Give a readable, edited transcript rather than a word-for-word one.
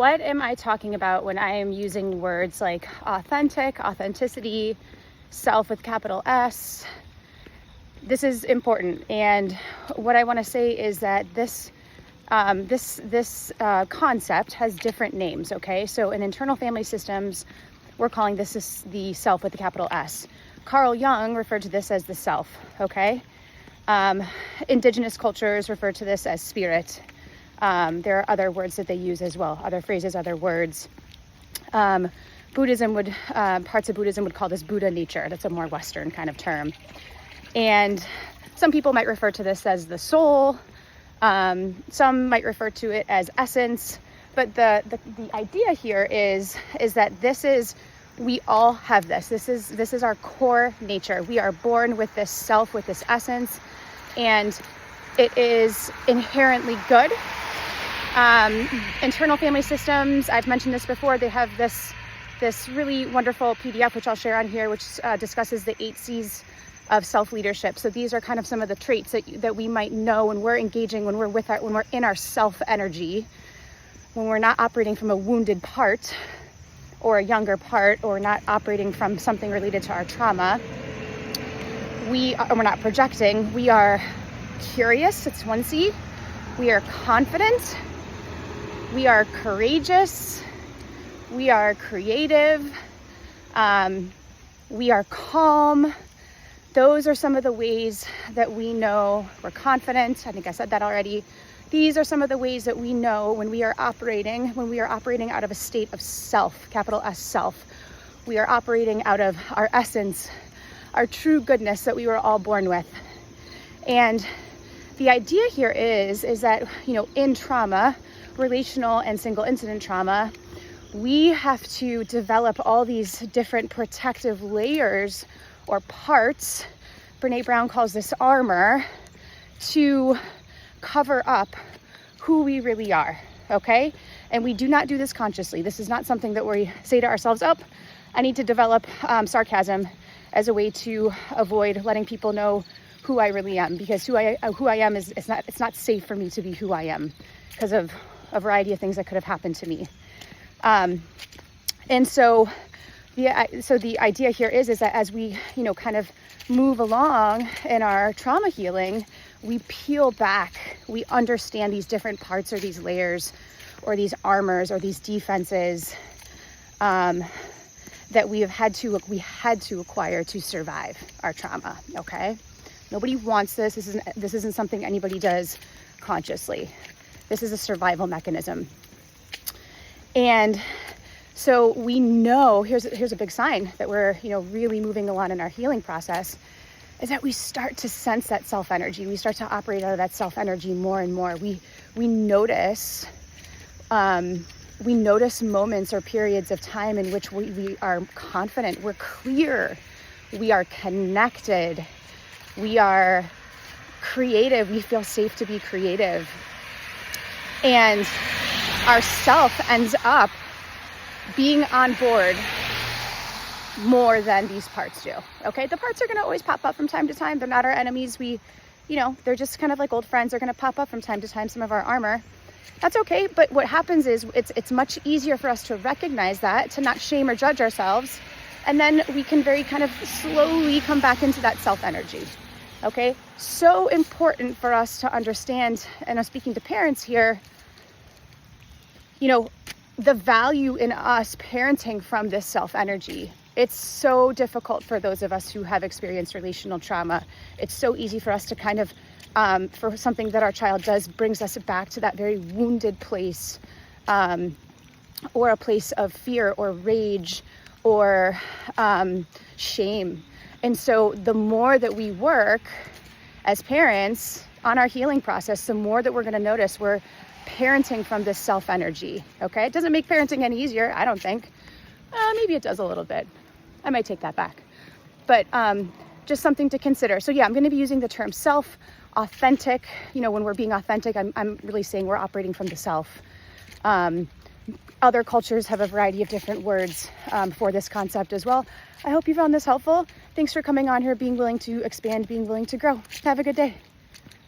what am I talking about when I am using words like authentic, authenticity, self with capital S? This is important. And what I want to say is that this concept has different names, okay? So in internal family systems, we're calling this the self with the capital S. Carl Jung referred to this as the self, okay? Indigenous cultures refer to this as spirit. There are other words that they use as well, other phrases, other words. Buddhism parts of Buddhism would call this Buddha nature. That's a more Western kind of term. And some people might refer to this as the soul. Some might refer to it as essence. But the idea here is that we all have this. This is our core nature. We are born with this self, with this essence, and it is inherently good. Internal family systems, I've mentioned this before, they have this really wonderful PDF, which I'll share on here, which discusses the 8 C's of self-leadership. So these are kind of some of the traits that we might know when we're engaging, when we're in our self energy, when we're not operating from a wounded part or a younger part, or not operating from something related to our trauma. We're not projecting. We are curious, it's 1 C. We are confident. We are courageous. We are creative. We are calm. Those are some of the ways that we know we're confident. I think I said that already. These are some of the ways that we know when we are operating out of a state of self, capital S self. We are operating out of our essence, our true goodness that we were all born with. And the idea here is that, in trauma, relational and single incident trauma, we have to develop all these different protective layers or parts. Brene Brown calls this armor, to cover up who we really are, okay? And we do not do this consciously. This is not something that we say to ourselves, I need to develop sarcasm as a way to avoid letting people know who I really am, because who I am it's not safe for me to be who I am because of a variety of things that could have happened to me. And so the idea here is that as we, kind of move along in our trauma healing, we peel back, we understand these different parts or these layers or these armors or these defenses that we had to acquire to survive our trauma, okay? Nobody wants this. This isn't something anybody does consciously. This is a survival mechanism. And so we know, here's a big sign that we're, really moving along in our healing process, is that we start to sense that self energy. We start to operate out of that self energy more and more. We notice moments or periods of time in which we are confident, we're clear, we are connected, we are creative, we feel safe to be creative. And our self ends up being on board more than these parts do, okay? The parts are gonna always pop up from time to time. They're not our enemies. They're just kind of like old friends. They're gonna pop up from time to time, some of our armor. That's okay, but what happens is it's much easier for us to recognize that, to not shame or judge ourselves, and then we can very kind of slowly come back into that self energy, okay? So important for us to understand, and I'm speaking to parents here, the value in us parenting from this self energy. It's so difficult for those of us who have experienced relational trauma. It's so easy for us to kind of, for something that our child does, brings us back to that very wounded place, or a place of fear or rage or shame. And so the more that we work as parents on our healing process, the more that we're going to notice we're parenting from this self energy, okay? It doesn't make parenting any easier, I don't think. Maybe it does a little bit. I might take that back. But just something to consider. So yeah, I'm going to be using the term self, authentic. When we're being authentic, I'm really saying we're operating from the self. Other cultures have a variety of different words for this concept as well. I hope you found this helpful. Thanks for coming on here, being willing to expand, being willing to grow. Have a good day.